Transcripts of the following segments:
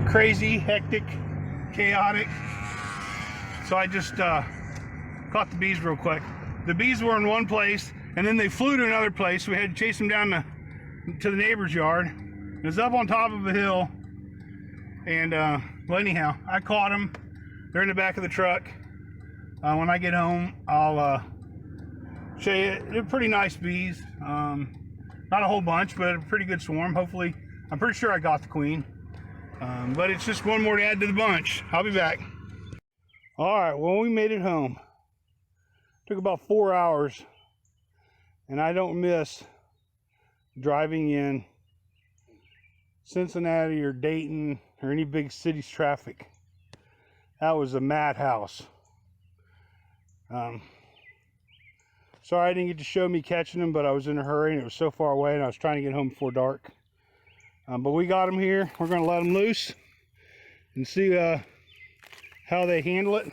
crazy, hectic, chaotic. So I just caught the bees real quick. The bees were in one place, and then they flew to another place. So we had to chase them down to the neighbor's yard. It was up on top of a hill, and well, anyhow, I caught them. They're in the back of the truck. When I get home, I'll show you. They're pretty nice bees. Not a whole bunch, but a pretty good swarm. Hopefully, I'm pretty sure I got the queen. But it's just one more to add to the bunch. I'll be back. All right, well, we made it home. Took about 4 hours, and I don't miss driving in Cincinnati or Dayton or any big city's traffic. That was a madhouse. Sorry I didn't get to show me catching them, but I was in a hurry and it was so far away, and I was trying to get home before dark. But we got them here. We're going to let them loose and see how they handle it.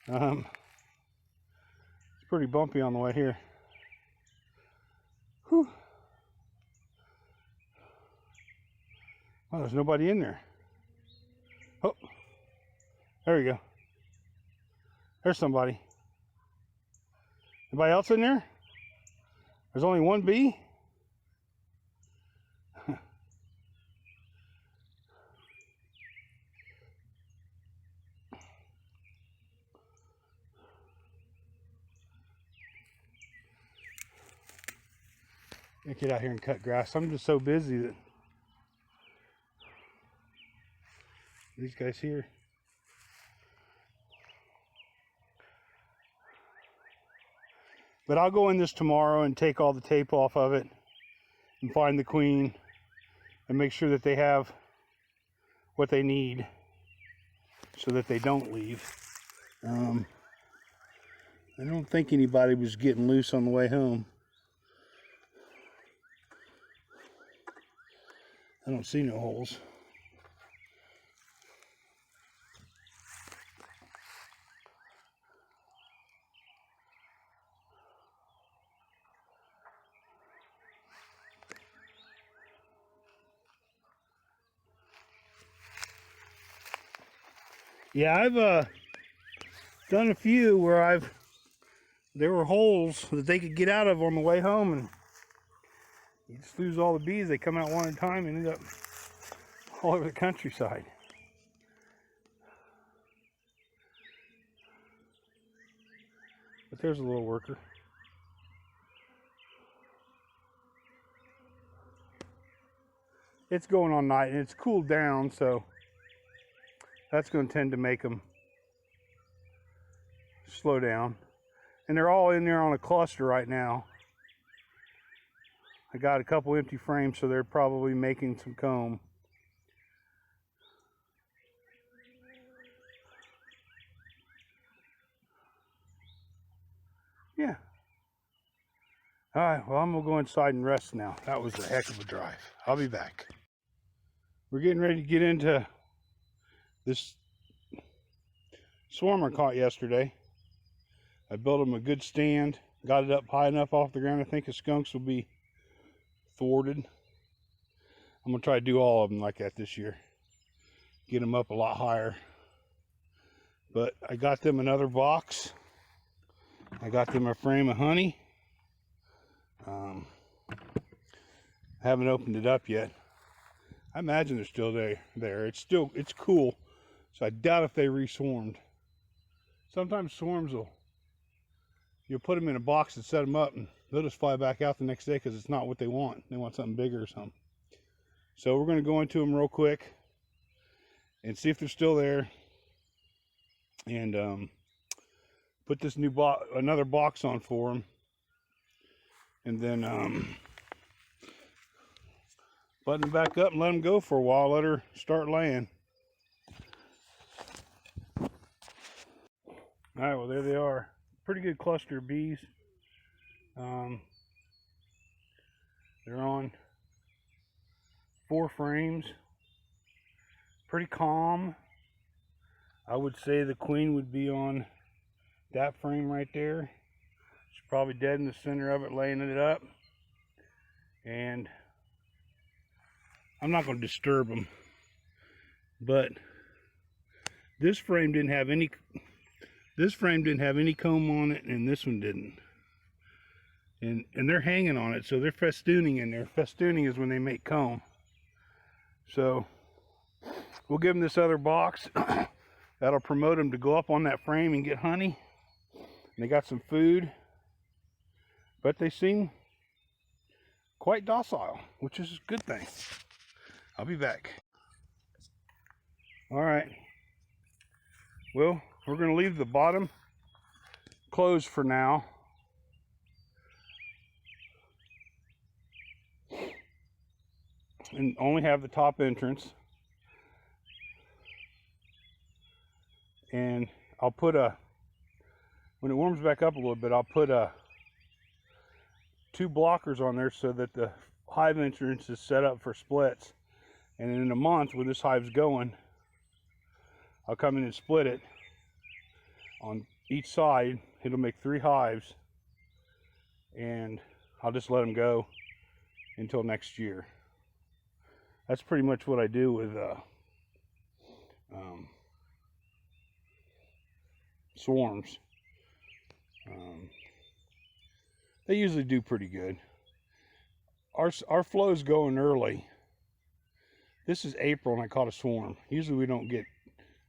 It's pretty bumpy on the way here. Whew. Oh, there's nobody in there. Oh, there we go. There's somebody. Anybody else in there? There's only one bee? I get out here and cut grass. I'm just so busy that these guys here. But I'll go in this tomorrow and take all the tape off of it and find the queen and make sure that they have what they need so that they don't leave. I don't think anybody was getting loose on the way home. I don't see no holes. Yeah, I've done a few where there were holes that they could get out of on the way home, and you just lose all the bees. They come out one at a time and end up all over the countryside. But there's a little worker. It's going on night and it's cooled down, so that's going to tend to make them slow down. And they're all in there on a cluster right now. I got a couple empty frames, so they're probably making some comb. Yeah. All right, well, I'm going to go inside and rest now. That was a heck of a drive. I'll be back. We're getting ready to get into this swarm I caught yesterday. I built them a good stand, got it up high enough off the ground. I think the skunks will be thwarted. I'm going to try to do all of them like that this year. Get them up a lot higher. But I got them another box. I got them a frame of honey. Haven't opened it up yet. I imagine they're still there. It's cool. So I doubt if they reswarmed. Sometimes swarms you'll put them in a box and set them up, and they'll just fly back out the next day because it's not what they want. They want something bigger or something. So we're going to go into them real quick and see if they're still there, and put this another box on for them, and then button them back up and let them go for a while. Let her start laying. All right, well, there they are. Pretty good cluster of bees. They're on 4 frames. Pretty calm. I would say the queen would be on that frame right there. She's probably dead in the center of it, laying it up. And I'm not going to disturb them. but this frame didn't have any comb on it, and this one didn't. And they're hanging on it, so they're festooning in there. Festooning is when they make comb. So we'll give them this other box. That'll promote them to go up on that frame and get honey. And they got some food, but they seem quite docile, which is a good thing. I'll be back. All right. Well, we're going to leave the bottom closed for now. And only have the top entrance. And I'll put when it warms back up a little bit, I'll put 2 blockers on there so that the hive entrance is set up for splits. And in a month, when this hive's going, I'll come in and split it on each side. It'll make 3 hives, and I'll just let them go until next year. That's pretty much what I do with swarms. They usually do pretty good. Our flow's going early. This is April and I caught a swarm. Usually we don't get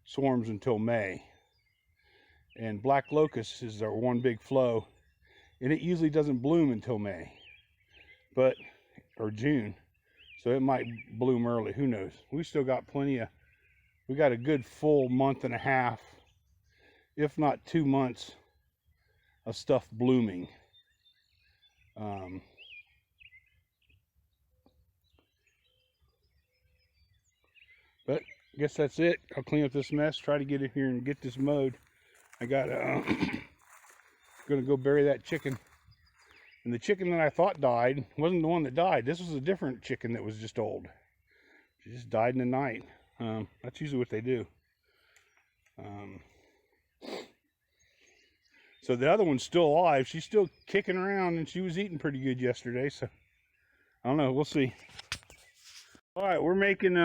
swarms until May. And black locust is our one big flow, and it usually doesn't bloom until May, or June. So it might bloom early, who knows. We still got we got a good full month and a half, if not 2 months of stuff blooming. But I guess that's it. I'll clean up this mess, try to get in here and get this mowed. I got gonna go bury that chicken. And the chicken that I thought died wasn't the one that died. This was a different chicken that was just old. She just died in the night. That's usually what they do. So the other one's still alive. She's still kicking around, and she was eating pretty good yesterday. So I don't know. We'll see. All right, we're making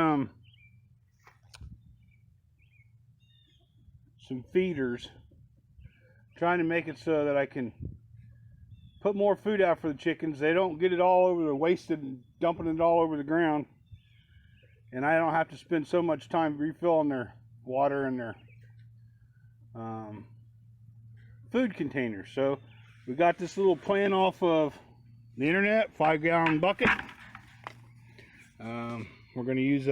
some feeders. Trying to make it so that I can put more food out for the chickens. They don't get it all over, they're wasted and dumping it all over the ground. And I don't have to spend so much time refilling their water and their food containers. So we got this little plan off of the internet, 5-gallon bucket. We're going to use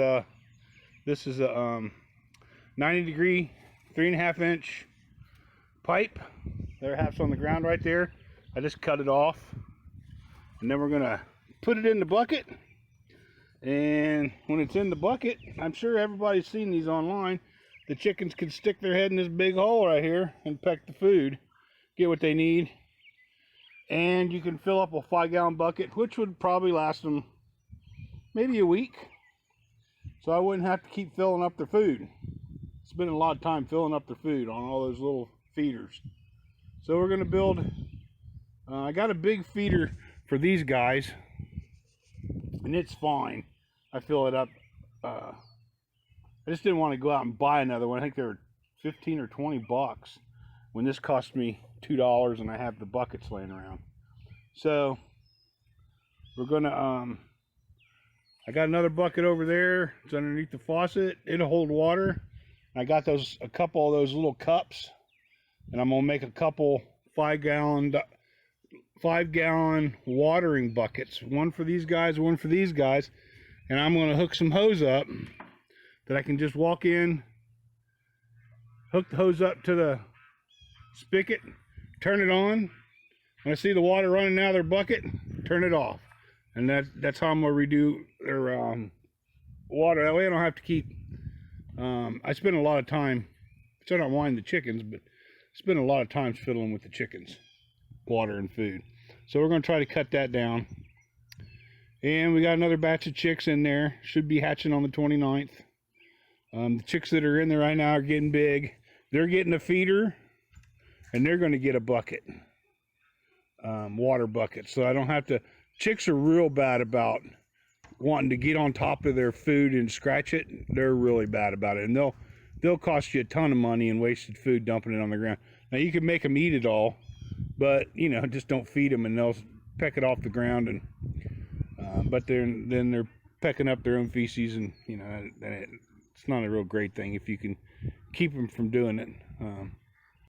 this is a 90-degree 3.5-inch pipe. There, half's on the ground right there. I just cut it off, and then we're gonna put it in the bucket. And when it's in the bucket, I'm sure everybody's seen these online. The chickens can stick their head in this big hole right here and peck the food, get what they need. And you can fill up a 5-gallon bucket, which would probably last them maybe a week. So I wouldn't have to keep filling up their food. Spending a lot of time filling up their food on all those little feeders. So we're going to build, I got a big feeder for these guys, and it's fine. I fill it up. I just didn't want to go out and buy another one. I think they were 15 or 20 bucks when this cost me $2 and I have the buckets laying around. So we're going to, I got another bucket over there. It's underneath the faucet. It'll hold water. I got a couple of those little cups, and I'm gonna make a couple 5-gallon watering buckets, one for these guys, one for these guys. And I'm gonna hook some hose up that I can just walk in, hook the hose up to the spigot, turn it on. When I see the water running out of their bucket, turn it off. And that's how I'm gonna redo their water. That way I don't have to keep, I spend a lot of time, so I don't mind the chickens, but I spend a lot of time fiddling with the chickens, water and food. So we're going to try to cut that down. And we got another batch of chicks in there. Should be hatching on the 29th. The chicks that are in there right now are getting big. They're getting a feeder, and they're going to get a bucket, water bucket. So I don't have to, chicks are real bad about wanting to get on top of their food and scratch it, they're really bad about it, and they'll cost you a ton of money and wasted food dumping it on the ground. Now you can make them eat it all, but you know, just don't feed them and they'll peck it off the ground, and but then they're pecking up their own feces, and you know, it's not a real great thing if you can keep them from doing it.